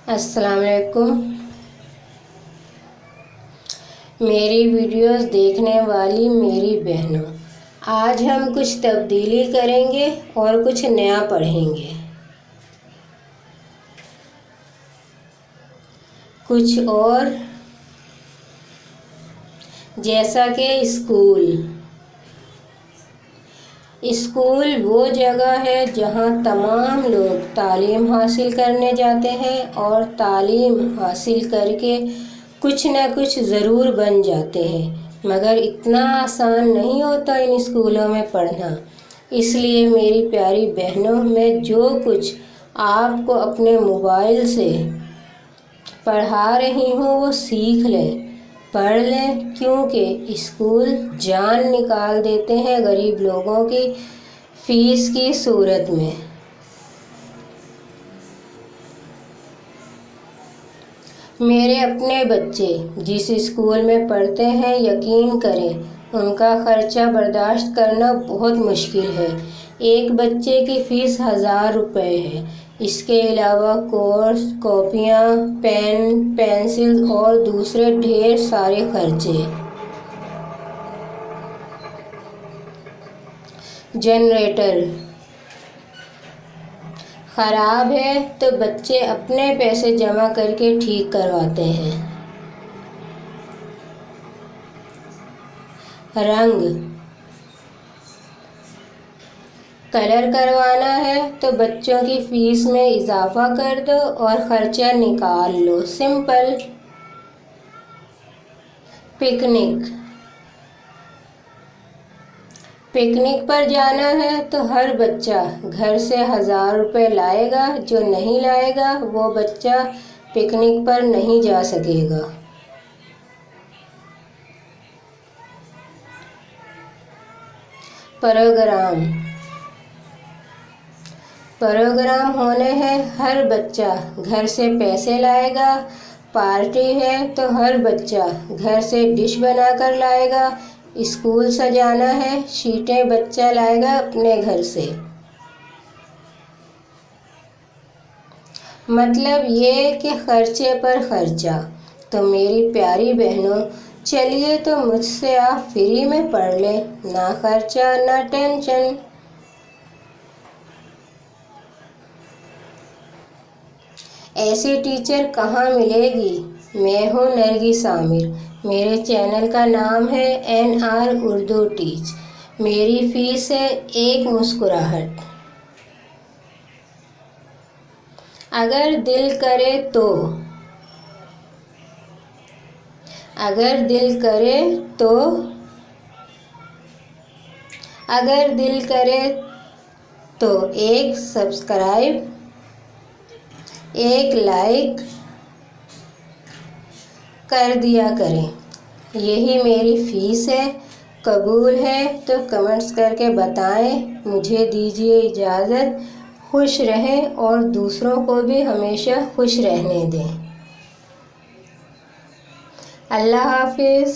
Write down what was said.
السلام علیکم۔ میری ویڈیوز دیکھنے والی میری بہنوں، آج ہم کچھ تبدیلی کریں گے اور کچھ نیا پڑھیں گے۔ کچھ اور جیسا کہ اسکول وہ جگہ ہے جہاں تمام لوگ تعلیم حاصل کرنے جاتے ہیں اور تعلیم حاصل کر کے کچھ نہ کچھ ضرور بن جاتے ہیں، مگر اتنا آسان نہیں ہوتا ان اسکولوں میں پڑھنا۔ اس لیے میری پیاری بہنوں، میں جو کچھ آپ کو اپنے موبائل سے پڑھا رہی ہوں وہ سیکھ لیں، پڑھ لیں، کیونکہ اسکول جان نکال دیتے ہیں غریب لوگوں کی فیس کی صورت میں۔ میرے اپنے بچے جس اسکول میں پڑھتے ہیں، یقین کریں ان کا خرچہ برداشت کرنا بہت مشکل ہے۔ ایک بچے کی فیس 1000 روپے ہے۔ اس کے علاوہ کورس، کاپیاں، پین، پینسل اور دوسرے ڈھیر سارے خرچے۔ جنریٹر خراب ہے تو بچے اپنے پیسے جمع کر کے ٹھیک کرواتے ہیں۔ رنگ کلر کروانا ہے تو بچوں کی فیس میں اضافہ کر دو اور خرچہ نکال لو، سمپل۔ پکنک پر جانا ہے تو ہر بچہ گھر سے 1000 روپے لائے گا، جو نہیں لائے گا وہ بچہ پکنک پر نہیں جا سکے گا۔ پروگرام ہونے ہیں، ہر بچہ گھر سے پیسے لائے گا۔ پارٹی ہے تو ہر بچہ گھر سے ڈش بنا کر لائے گا۔ اسکول سجانا ہے، شیٹیں بچہ لائے گا اپنے گھر سے۔ مطلب یہ کہ خرچے پر خرچہ۔ تو میری پیاری بہنوں، چلیے تو مجھ سے آپ فری میں پڑھ لیں، نہ خرچہ نہ ٹینشن۔ ایسی ٹیچر کہاں ملے گی؟ میں ہوں نرگس عامر، میرے چینل کا نام ہے NR اردو ٹیچ۔ میری فیس ہے 1 مسکراہٹ۔ اگر دل کرے تو ایک سبسکرائب، ایک لائک کر دیا کریں۔ یہی میری فیس ہے۔ قبول ہے تو کمنٹس کر کے بتائیں۔ مجھے دیجیے اجازت۔ خوش رہیں اور دوسروں کو بھی ہمیشہ خوش رہنے دیں۔ اللہ حافظ۔